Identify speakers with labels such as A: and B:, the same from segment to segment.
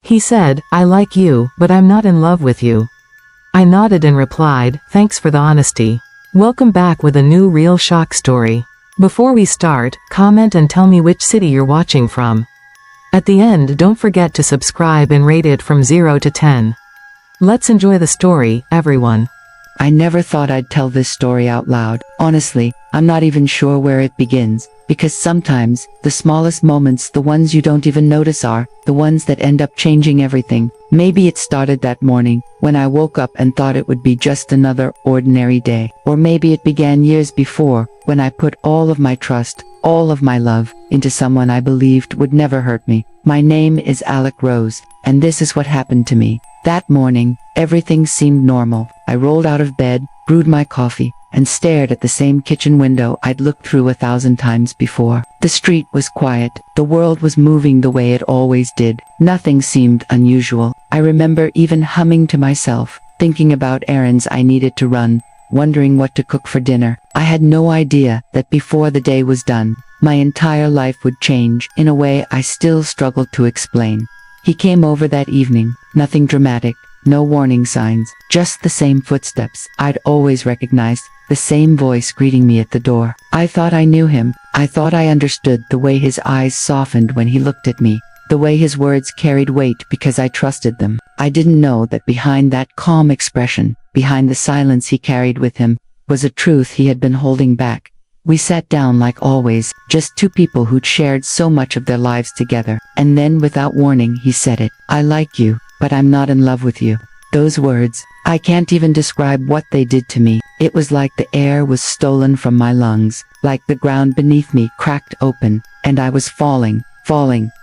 A: He said, "I like you, but I'm not in love with you." I nodded and replied, "Thanks for the honesty." Welcome back with a new real shock story. Before we start, comment and tell me which city you're watching from. At the end, don't forget to subscribe and rate it from 0 to 10. Let's enjoy the story, everyone.
B: I never thought I'd tell this story out loud. Honestly, I'm not even sure where it begins, because sometimes, the smallest moments, the ones you don't even notice, are the ones that end up changing everything. Maybe it started that morning, when I woke up and thought it would be just another ordinary day. Or maybe it began years before, when I put all of my trust, all of my love, into someone I believed would never hurt me. My name is Alec Rose, and this is what happened to me. That morning, everything seemed normal. I rolled out of bed, brewed my coffee, and stared at the same kitchen window I'd looked through 1,000 times before. The street was quiet. The world was moving the way it always did. Nothing seemed unusual. I remember even humming to myself, thinking about errands I needed to run, wondering what to cook for dinner. I had no idea that before the day was done, my entire life would change in a way I still struggle to explain. He came over that evening, nothing dramatic, no warning signs, just the same footsteps I'd always recognized, the same voice greeting me at the door. I thought I knew him. I thought I understood the way his eyes softened when he looked at me, the way his words carried weight because I trusted them. I didn't know that behind that calm expression, behind the silence he carried with him, was a truth he had been holding back. We sat down like always, just two people who'd shared so much of their lives together. And then without warning he said it. "I like you, but I'm not in love with you." Those words, I can't even describe what they did to me. It was like the air was stolen from my lungs, like the ground beneath me cracked open, and I was falling,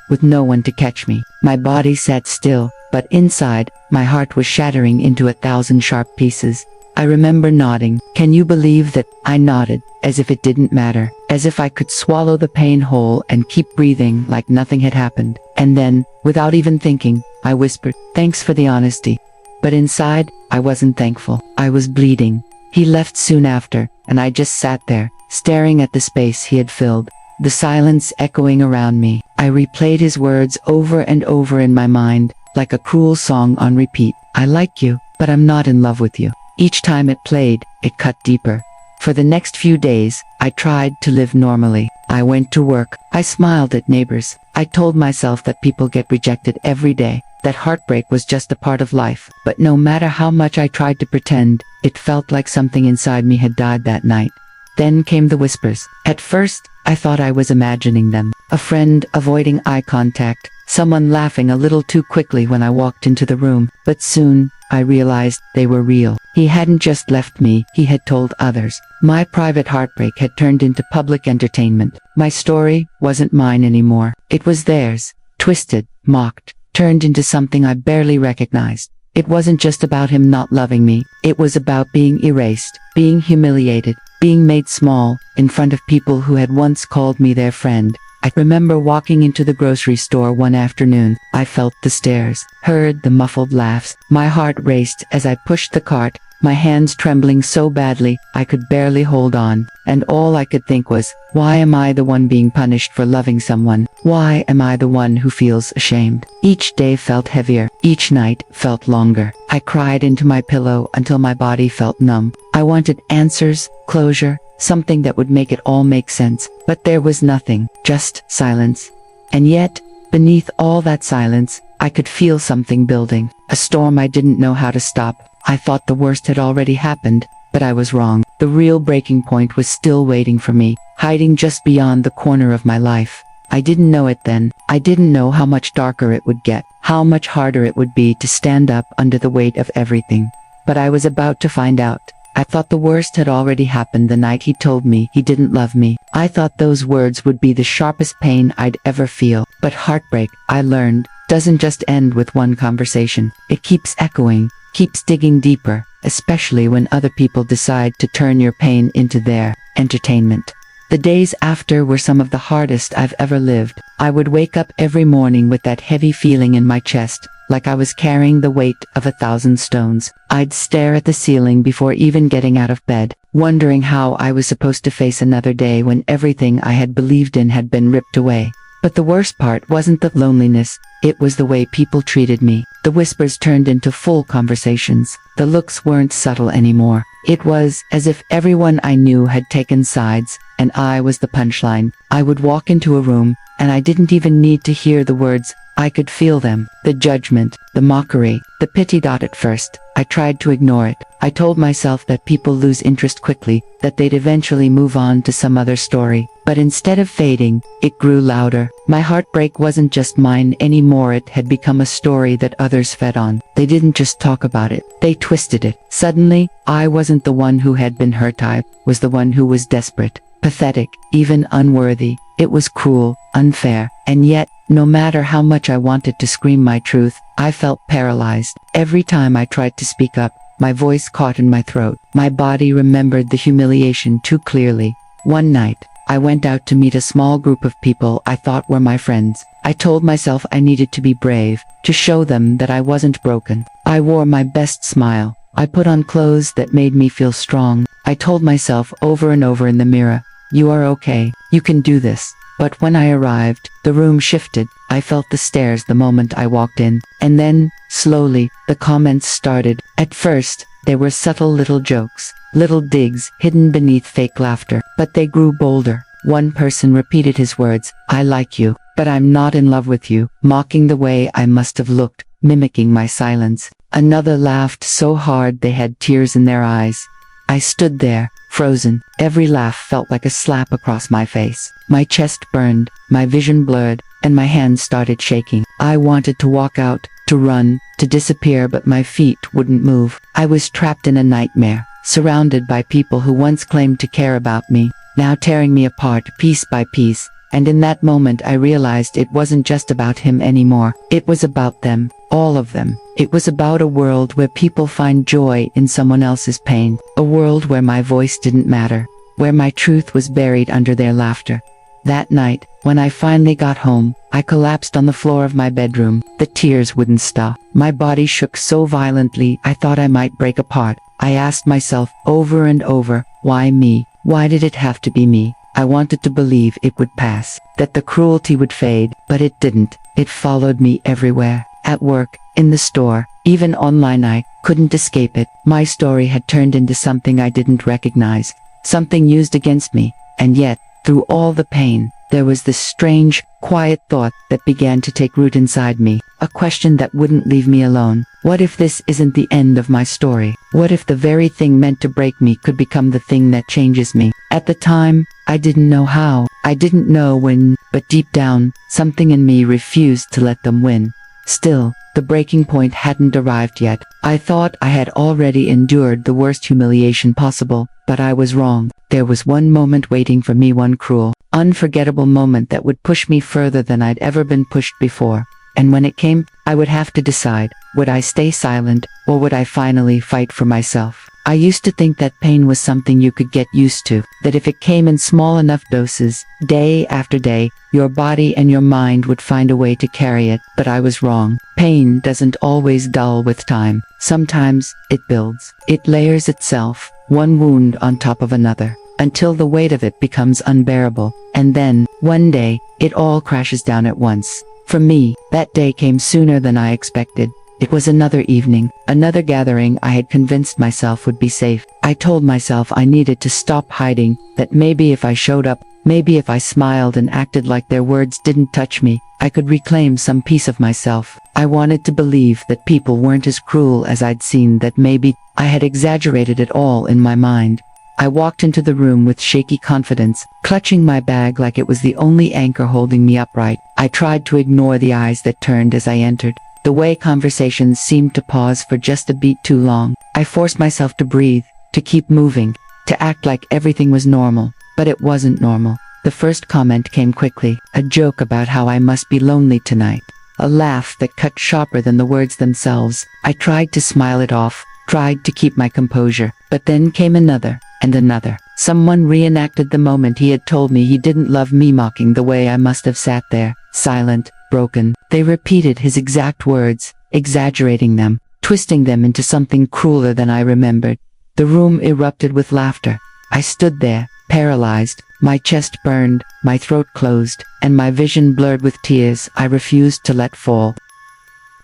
B: with no one to catch me. My body sat still, but inside, my heart was shattering into 1,000 sharp pieces. I remember nodding. Can you believe that? I nodded, as if it didn't matter, as if I could swallow the pain whole and keep breathing like nothing had happened. And then, without even thinking, I whispered, "Thanks for the honesty." But inside, I wasn't thankful. I was bleeding. He left soon after, and I just sat there, staring at the space he had filled, the silence echoing around me. I replayed his words over and over in my mind, like a cruel song on repeat. "I like you, but I'm not in love with you." Each time it played, it cut deeper. For the next few days, I tried to live normally. I went to work. I smiled at neighbors. I told myself that people get rejected every day, that heartbreak was just a part of life. But no matter how much I tried to pretend, it felt like something inside me had died that night. Then came the whispers. At first, I thought I was imagining them. A friend avoiding eye contact, someone laughing a little too quickly when I walked into the room. But soon, I realized they were real. He hadn't just left me, he had told others. My private heartbreak had turned into public entertainment. My story wasn't mine anymore. It was theirs, twisted, mocked, turned into something I barely recognized. It wasn't just about him not loving me. It was about being erased, being humiliated, being made small, in front of people who had once called me their friend. I remember walking into the grocery store one afternoon. I felt the stares, heard the muffled laughs. My heart raced as I pushed the cart, my hands trembling so badly I could barely hold on. And all I could think was, why am I the one being punished for loving someone? Why am I the one who feels ashamed? Each day felt heavier. Each night felt longer. I cried into my pillow until my body felt numb. I wanted answers, closure, something that would make it all make sense. But there was nothing, just silence. And yet, beneath all that silence, I could feel something building. A storm I didn't know how to stop. I thought the worst had already happened, but I was wrong. The real breaking point was still waiting for me, hiding just beyond the corner of my life. I didn't know it then. I didn't know how much darker it would get, how much harder it would be to stand up under the weight of everything. But I was about to find out. I thought the worst had already happened the night he told me he didn't love me. I thought those words would be the sharpest pain I'd ever feel. But heartbreak, I learned, doesn't just end with one conversation. It keeps echoing, keeps digging deeper, especially when other people decide to turn your pain into their entertainment. The days after were some of the hardest I've ever lived. I would wake up every morning with that heavy feeling in my chest, like I was carrying the weight of 1,000 stones. I'd stare at the ceiling before even getting out of bed, wondering how I was supposed to face another day when everything I had believed in had been ripped away. But the worst part wasn't the loneliness, it was the way people treated me. The whispers turned into full conversations. The looks weren't subtle anymore. It was as if everyone I knew had taken sides, and I was the punchline. I would walk into a room, and I didn't even need to hear the words. I could feel them. The judgment, the mockery, the pity. At first, I tried to ignore it. I told myself that people lose interest quickly, that they'd eventually move on to some other story. But instead of fading, it grew louder. My heartbreak wasn't just mine anymore, it had become a story that others fed on. They didn't just talk about it, they twisted it. Suddenly, I wasn't the one who had been hurt, I was the one who was desperate, pathetic, even unworthy. It was cruel, unfair, and yet, no matter how much I wanted to scream my truth, I felt paralyzed. Every time I tried to speak up, my voice caught in my throat. My body remembered the humiliation too clearly. One night, I went out to meet a small group of people I thought were my friends. I told myself I needed to be brave, to show them that I wasn't broken. I wore my best smile. I put on clothes that made me feel strong. I told myself over and over in the mirror, "You are okay, you can do this." But when I arrived, the room shifted. I felt the stares the moment I walked in. And then, slowly, the comments started. At first, they were subtle little jokes, little digs hidden beneath fake laughter. But they grew bolder. One person repeated his words, "I like you, but I'm not in love with you," mocking the way I must have looked, mimicking my silence. Another laughed so hard they had tears in their eyes. I stood there, frozen. Every laugh felt like a slap across my face. My chest burned, my vision blurred, and my hands started shaking. I wanted to walk out, to run, to disappear, but my feet wouldn't move. I was trapped in a nightmare, surrounded by people who once claimed to care about me, now tearing me apart piece by piece. And in that moment I realized it wasn't just about him anymore. It was about them, all of them. It was about a world where people find joy in someone else's pain. A world where my voice didn't matter, where my truth was buried under their laughter. That night, when I finally got home, I collapsed on the floor of my bedroom. The tears wouldn't stop. My body shook so violently I thought I might break apart. I asked myself over and over, why me? Why did it have to be me? I wanted to believe it would pass, that the cruelty would fade, but it didn't. It followed me everywhere. At work, in the store, even online. I couldn't escape it. My story had turned into something I didn't recognize, something used against me. And yet, through all the pain, there was this strange, quiet thought that began to take root inside me. A question that wouldn't leave me alone. What if this isn't the end of my story? What if the very thing meant to break me could become the thing that changes me? At the time, I didn't know how. I didn't know when, but deep down, something in me refused to let them win. Still, the breaking point hadn't arrived yet. I thought I had already endured the worst humiliation possible, but I was wrong. There was one moment waiting for me, one cruel, unforgettable moment that would push me further than I'd ever been pushed before. And when it came, I would have to decide, would I stay silent, or would I finally fight for myself? I used to think that pain was something you could get used to, that if it came in small enough doses, day after day, your body and your mind would find a way to carry it. But I was wrong. Pain doesn't always dull with time. Sometimes, it builds. It layers itself, one wound on top of another, until the weight of it becomes unbearable. And then, one day, it all crashes down at once. For me, that day came sooner than I expected. It was another evening, another gathering I had convinced myself would be safe. I told myself I needed to stop hiding, that maybe if I showed up, maybe if I smiled and acted like their words didn't touch me, I could reclaim some piece of myself. I wanted to believe that people weren't as cruel as I'd seen, that maybe I had exaggerated it all in my mind. I walked into the room with shaky confidence, clutching my bag like it was the only anchor holding me upright. I tried to ignore the eyes that turned as I entered, the way conversations seemed to pause for just a beat too long. I forced myself to breathe, to keep moving, to act like everything was normal. But it wasn't normal. The first comment came quickly, a joke about how I must be lonely tonight. A laugh that cut sharper than the words themselves. I tried to smile it off, tried to keep my composure, but then came another, and another. Someone reenacted the moment he had told me he didn't love me, mocking the way I must have sat there, silent, broken. They repeated his exact words, exaggerating them, twisting them into something crueler than I remembered. The room erupted with laughter. I stood there, paralyzed, my chest burned, my throat closed, and my vision blurred with tears I refused to let fall.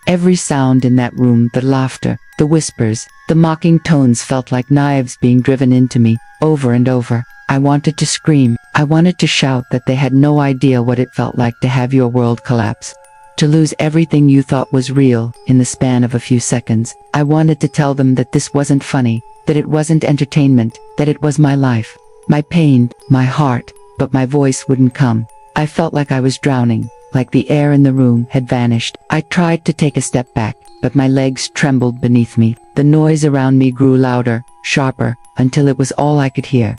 B: Every sound in that room, the laughter, the whispers, the mocking tones felt like knives being driven into me, over and over. I wanted to scream. I wanted to shout that they had no idea what it felt like to have your world collapse. To lose everything you thought was real, in the span of a few seconds. I wanted to tell them that this wasn't funny, that it wasn't entertainment, that it was my life, my pain, my heart, but my voice wouldn't come. I felt like I was drowning, like the air in the room had vanished. I tried to take a step back, but my legs trembled beneath me. The noise around me grew louder, sharper, until it was all I could hear.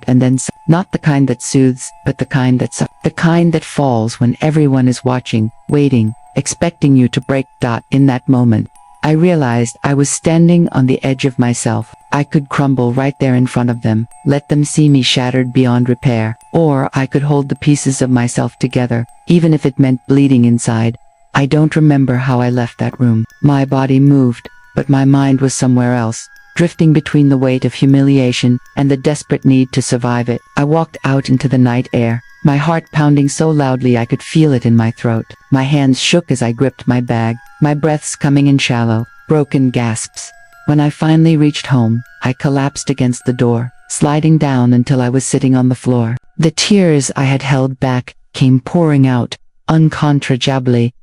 B: And then not the kind that soothes, but the kind that falls when everyone is watching, waiting, expecting you to break. In that moment, I realized I was standing on the edge of myself. I could crumble right there in front of them, let them see me shattered beyond repair, or I could hold the pieces of myself together, even if it meant bleeding inside. I don't remember how I left that room. My body moved, but my mind was somewhere else, drifting between the weight of humiliation and the desperate need to survive it. I walked out into the night air, my heart pounding so loudly I could feel it in my throat. My hands shook as I gripped my bag, my breaths coming in shallow, broken gasps. When I finally reached home, I collapsed against the door, sliding down until I was sitting on the floor. The tears I had held back came pouring out, uncontrollably,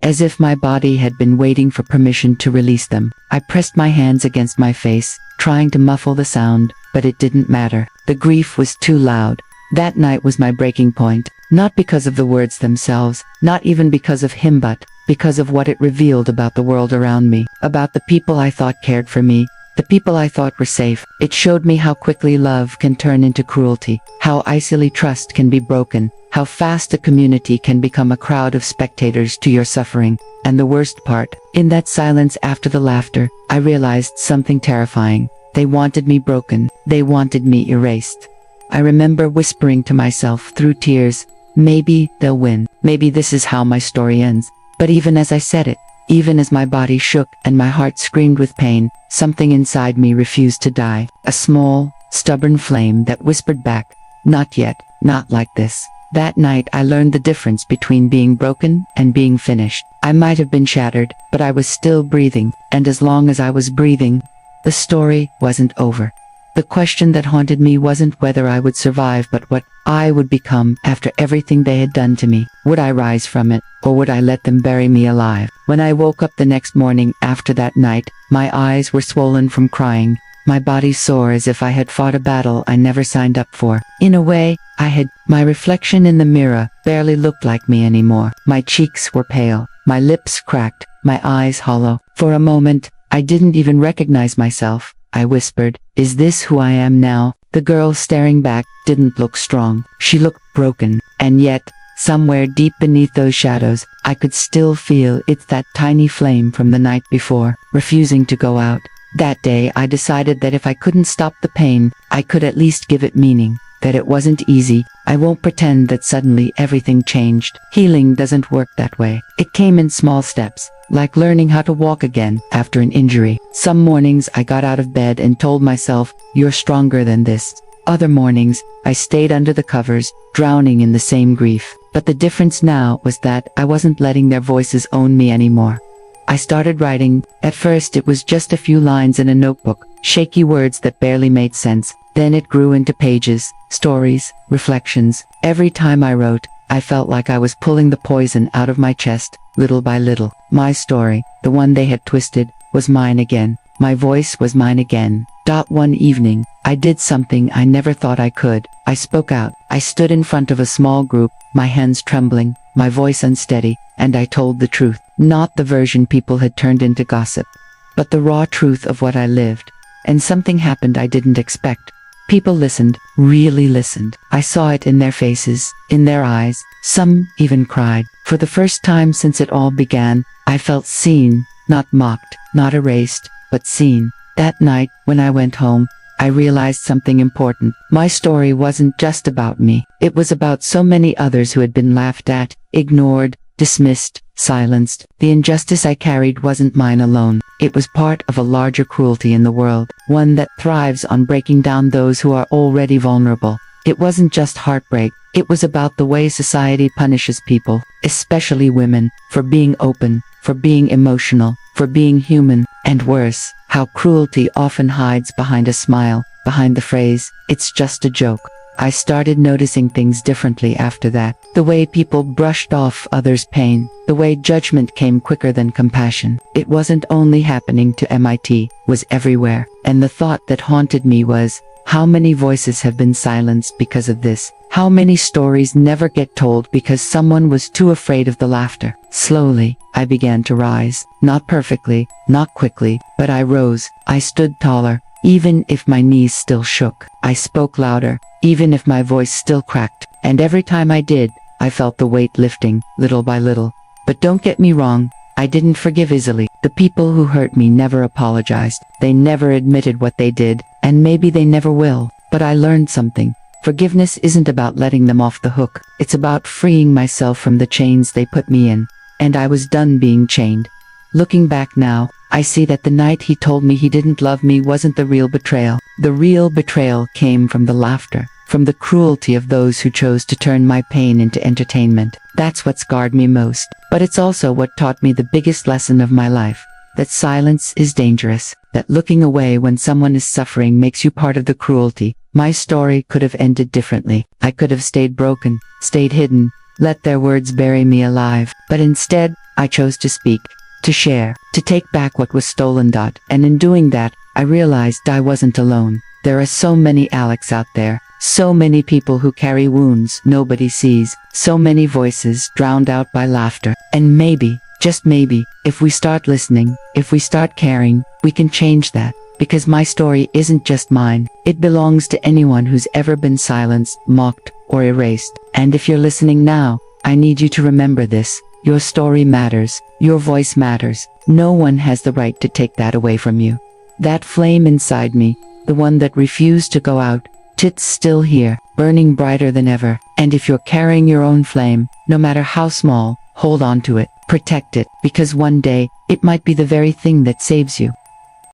B: as if my body had been waiting for permission to release them. I pressed my hands against my face, trying to muffle the sound, but it didn't matter. The grief was too loud. That night was my breaking point, not because of the words themselves, not even because of him, but because of what it revealed about the world around me, about the people I thought cared for me, the people I thought were safe. It showed me how quickly love can turn into cruelty, how easily trust can be broken, how fast a community can become a crowd of spectators to your suffering. And the worst part, in that silence after the laughter, I realized something terrifying. They wanted me broken. They wanted me erased. I remember whispering to myself through tears, maybe they'll win. Maybe this is how my story ends. But even as I said it, even as my body shook and my heart screamed with pain, something inside me refused to die. A small, stubborn flame that whispered back, not yet, not like this. That night I learned the difference between being broken and being finished. I might have been shattered, but I was still breathing, and as long as I was breathing, the story wasn't over. The question that haunted me wasn't whether I would survive, but what I would become after everything they had done to me. Would I rise from it, or would I let them bury me alive? When I woke up the next morning after that night, my eyes were swollen from crying, my body sore as if I had fought a battle I never signed up for. In a way, I had. My reflection in the mirror barely looked like me anymore. My cheeks were pale, my lips cracked, my eyes hollow. For a moment, I didn't even recognize myself. I whispered, "Is this who I am now?" The girl staring back didn't look strong. She looked broken, and yet, somewhere deep beneath those shadows, I could still feel it's that tiny flame from the night before, refusing to go out. That day I decided that if I couldn't stop the pain, I could at least give it meaning. That it wasn't easy. I won't pretend that suddenly everything changed. Healing doesn't work that way. It came in small steps, like learning how to walk again after an injury. Some mornings I got out of bed and told myself, "You're stronger than this." Other mornings, I stayed under the covers, drowning in the same grief. But the difference now was that I wasn't letting their voices own me anymore. I started writing. At first it was just a few lines in a notebook, shaky words that barely made sense. Then it grew into pages, stories, reflections. Every time I wrote, I felt like I was pulling the poison out of my chest, little by little. My story, the one they had twisted, was mine again. My voice was mine again. One evening, I did something I never thought I could. I spoke out. I stood in front of a small group, my hands trembling, my voice unsteady, and I told the truth. Not the version people had turned into gossip, but the raw truth of what I lived. And something happened I didn't expect. People listened, really listened. I saw it in their faces, in their eyes. Some even cried. For the first time since it all began, I felt seen, not mocked, not erased, but seen. That night, when I went home, I realized something important. My story wasn't just about me. It was about so many others who had been laughed at, ignored, dismissed, silenced. The injustice I carried wasn't mine alone. It was part of a larger cruelty in the world, one that thrives on breaking down those who are already vulnerable. It wasn't just heartbreak, it was about the way society punishes people, especially women, for being open, for being emotional, for being human, and worse, how cruelty often hides behind a smile, behind the phrase, "It's just a joke." I started noticing things differently after that. The way people brushed off others' pain, the way judgment came quicker than compassion. It wasn't only happening to MIT, was everywhere. And the thought that haunted me was, how many voices have been silenced because of this? How many stories never get told because someone was too afraid of the laughter? Slowly, I began to rise. Not perfectly, not quickly, but I rose. I stood taller, even if my knees still shook. I spoke louder, even if my voice still cracked. And every time I did, I felt the weight lifting, little by little. But don't get me wrong, I didn't forgive easily. The people who hurt me never apologized. They never admitted what they did, and maybe they never will. But I learned something. Forgiveness isn't about letting them off the hook. It's about freeing myself from the chains they put me in. And I was done being chained. Looking back now, I see that the night he told me he didn't love me wasn't the real betrayal. The real betrayal came from the laughter, from the cruelty of those who chose to turn my pain into entertainment. That's what scarred me most. But it's also what taught me the biggest lesson of my life. That silence is dangerous. That looking away when someone is suffering makes you part of the cruelty. My story could have ended differently. I could have stayed broken, stayed hidden, let their words bury me alive. But instead, I chose to speak, to share, to take back what was stolen. And in doing that, I realized I wasn't alone. There are so many Alex out there. So many people who carry wounds nobody sees. So many voices drowned out by laughter. And maybe, just maybe, if we start listening, if we start caring, we can change that. Because my story isn't just mine. It belongs to anyone who's ever been silenced, mocked, or erased. And if you're listening now, I need you to remember this. Your story matters. Your voice matters. No one has the right to take that away from you. That flame inside me, the one that refused to go out, it's still here, burning brighter than ever. And if you're carrying your own flame, no matter how small, hold on to it, protect it, because one day, it might be the very thing that saves you.